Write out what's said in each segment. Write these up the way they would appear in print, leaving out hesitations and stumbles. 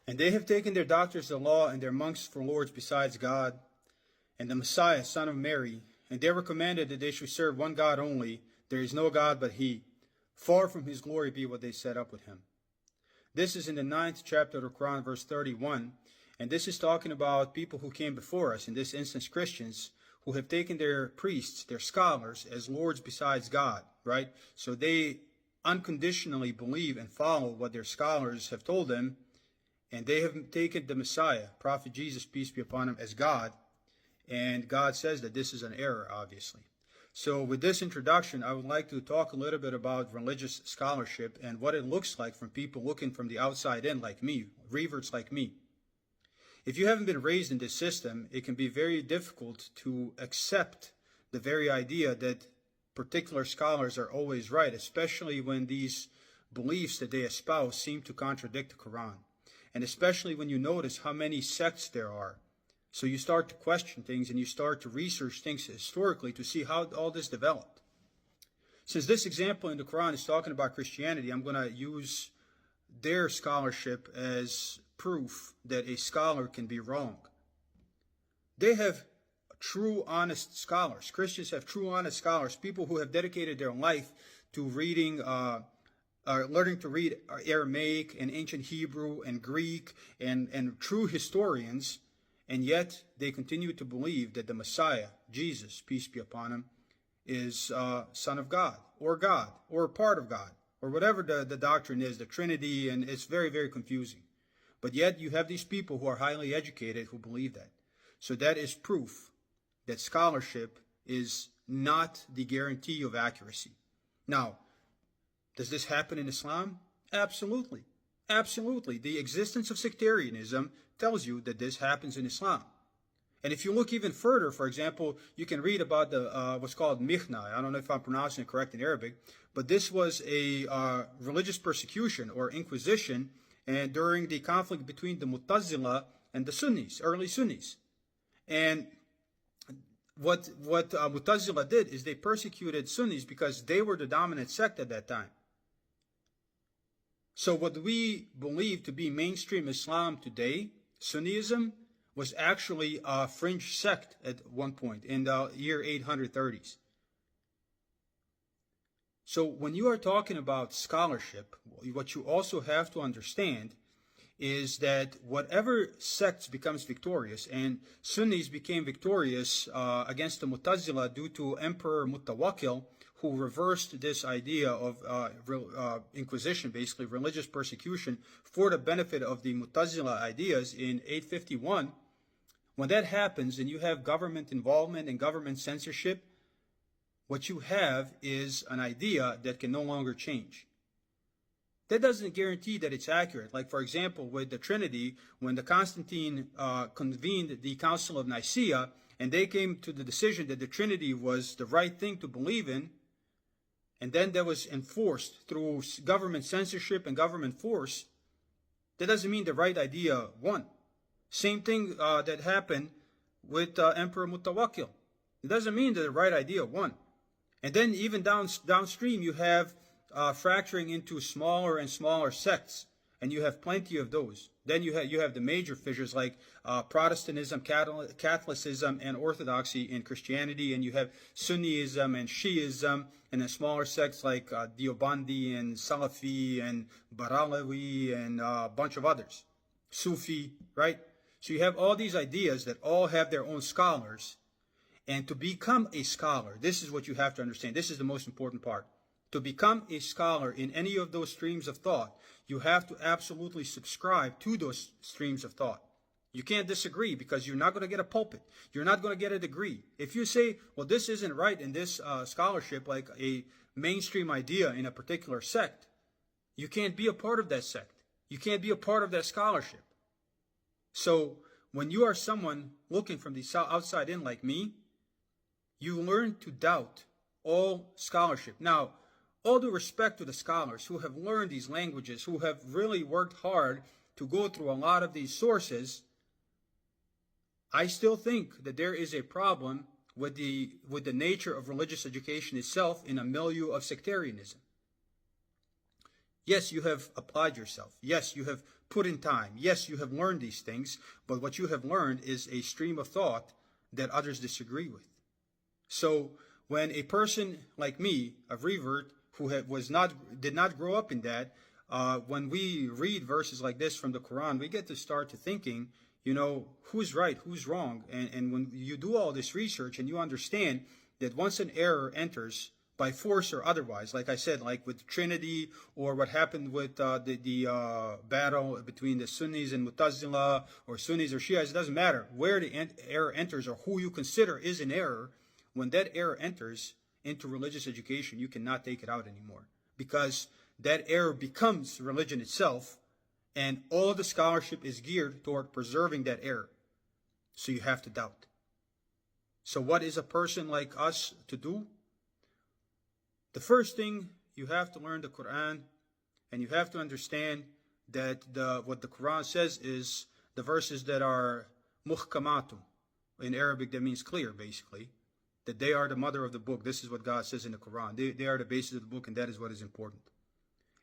And they have taken their doctors of the law and their monks for lords besides God, and the Messiah, son of Mary, and they were commanded that they should serve one God only. There is no God but He. Far from His glory be what they set up with Him. This is in the 9th chapter of the Quran, verse 31, and this is talking about people who came before us, in this instance Christians, who have taken their priests, their scholars, as lords besides God, right? So they unconditionally believe and follow what their scholars have told them, and they have taken the Messiah, Prophet Jesus, peace be upon him, as God, and God says that this is an error, obviously. So with this introduction, I would like to talk a little bit about religious scholarship and what it looks like from people looking from the outside in, like me, reverts like me. If you haven't been raised in this system, it can be very difficult to accept the very idea that particular scholars are always right, especially when these beliefs that they espouse seem to contradict the Quran. And especially when you notice how many sects there are. So you start to question things and you start to research things historically to see how all this developed. Since this example in the Quran is talking about Christianity, I'm going to use their scholarship as proof that a scholar can be wrong. They have true, honest scholars. Christians have true, honest scholars, people who have dedicated their life to reading, learning to read Aramaic and ancient Hebrew and Greek and true historians, and yet they continue to believe that the Messiah, Jesus, peace be upon him, is Son of God, or part of God, or whatever the doctrine is, the Trinity, and it's very, very confusing. But yet you have these people who are highly educated who believe that. So that is proof that scholarship is not the guarantee of accuracy. Now, does this happen in Islam? Absolutely. Absolutely. The existence of sectarianism tells you that this happens in Islam. And if you look even further, for example, you can read about the what's called Mihna. I don't know if I'm pronouncing it correct in Arabic, but this was a religious persecution or inquisition and during the conflict between the Mu'tazila and the Sunnis, early Sunnis. And what Mu'tazila did is they persecuted Sunnis because they were the dominant sect at that time. So what we believe to be mainstream Islam today, Sunnism, was actually a fringe sect at one point in the year 830s. So when you are talking about scholarship, what you also have to understand is that whatever sect becomes victorious, and Sunnis became victorious against the Mu'tazila due to Emperor Mutawakkil, who reversed this idea of inquisition, basically religious persecution, for the benefit of the Mu'tazila ideas in 851. When that happens and you have government involvement and government censorship, what you have is an idea that can no longer change. That doesn't guarantee that it's accurate. Like, for example, with the Trinity, when the Constantine convened the Council of Nicaea, and they came to the decision that the Trinity was the right thing to believe in, and then that was enforced through government censorship and government force, that doesn't mean the right idea won. Same thing that happened with Emperor Mutawakkil. It doesn't mean that the right idea won. And then even downstream, you have fracturing into smaller and smaller sects, and you have plenty of those. Then you have the major fissures like Protestantism, Catholicism, and Orthodoxy in Christianity, and you have Sunnism and Shiism, and then smaller sects like Deobandi and Salafi and Baralawi and a bunch of others. Sufi, right? So you have all these ideas that all have their own scholars. And to become a scholar, this is what you have to understand. This is the most important part. To become a scholar in any of those streams of thought, you have to absolutely subscribe to those streams of thought. You can't disagree because you're not going to get a pulpit. You're not going to get a degree. If you say, well, this isn't right in this scholarship, like a mainstream idea in a particular sect, you can't be a part of that sect. You can't be a part of that scholarship. So when you are someone looking from the outside in like me, you learn to doubt all scholarship. Now, all due respect to the scholars who have learned these languages, who have really worked hard to go through a lot of these sources, I still think that there is a problem with the nature of religious education itself in a milieu of sectarianism. Yes, you have applied yourself. Yes, you have put in time. Yes, you have learned these things, but what you have learned is a stream of thought that others disagree with. So when a person like me, a revert, who did not grow up in that, when we read verses like this from the Quran, we get to start to thinking, who's right, who's wrong. And when you do all this research and you understand that once an error enters, by force or otherwise, like I said, like with Trinity, or what happened with the battle between the Sunnis and Mu'tazila, or Sunnis or Shias, it doesn't matter where the error enters or who you consider is an error. When that error enters into religious education, you cannot take it out anymore, because that error becomes religion itself, and all of the scholarship is geared toward preserving that error. So you have to doubt. So what is a person like us to do? The first thing, you have to learn the Quran, and you have to understand that what the Quran says is the verses that are muhkamatum. In Arabic, that means clear, basically. That they are the mother of the book. This is what God says in the Quran. They are the basis of the book, and that is what is important.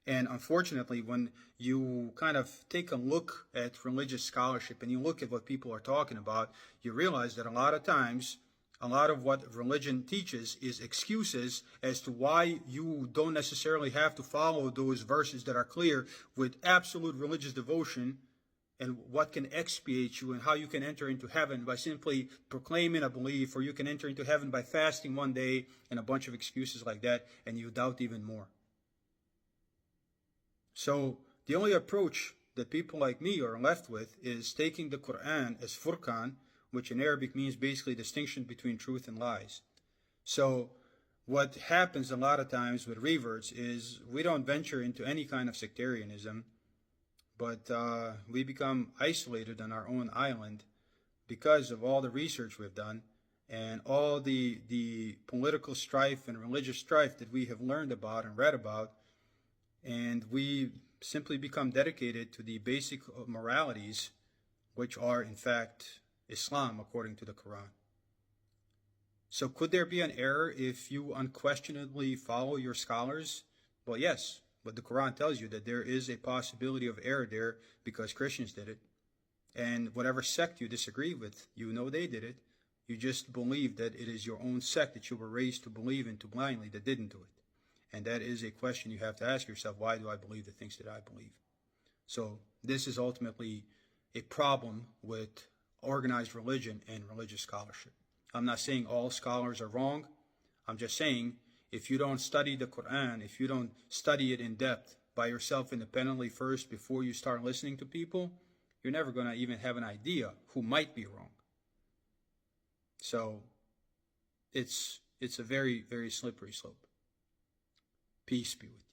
And unfortunately, when you kind of take a look at religious scholarship and you look at what people are talking about, you realize that a lot of times, a lot of what religion teaches is excuses as to why you don't necessarily have to follow those verses that are clear with absolute religious devotion, and what can expiate you and how you can enter into heaven by simply proclaiming a belief, or you can enter into heaven by fasting one day, and a bunch of excuses like that, and you doubt even more. So the only approach that people like me are left with is taking the Quran as Furqan, which in Arabic means basically distinction between truth and lies. So what happens a lot of times with reverts is we don't venture into any kind of sectarianism, but we become isolated on our own island because of all the research we've done and all the political strife and religious strife that we have learned about and read about. And we simply become dedicated to the basic moralities, which are in fact Islam according to the Quran. So could there be an error if you unquestionably follow your scholars? Well, yes, but the Quran tells you that there is a possibility of error there because Christians did it. And whatever sect you disagree with, you know they did it. You just believe that it is your own sect that you were raised to believe into blindly that didn't do it. And that is a question you have to ask yourself, why do I believe the things that I believe? So this is ultimately a problem with organized religion and religious scholarship. I'm not saying all scholars are wrong. I'm just saying if you don't study the Quran, if you don't study it in depth by yourself independently first before you start listening to people, you're never going to even have an idea who might be wrong. So it's a very, very slippery slope. Peace be with you.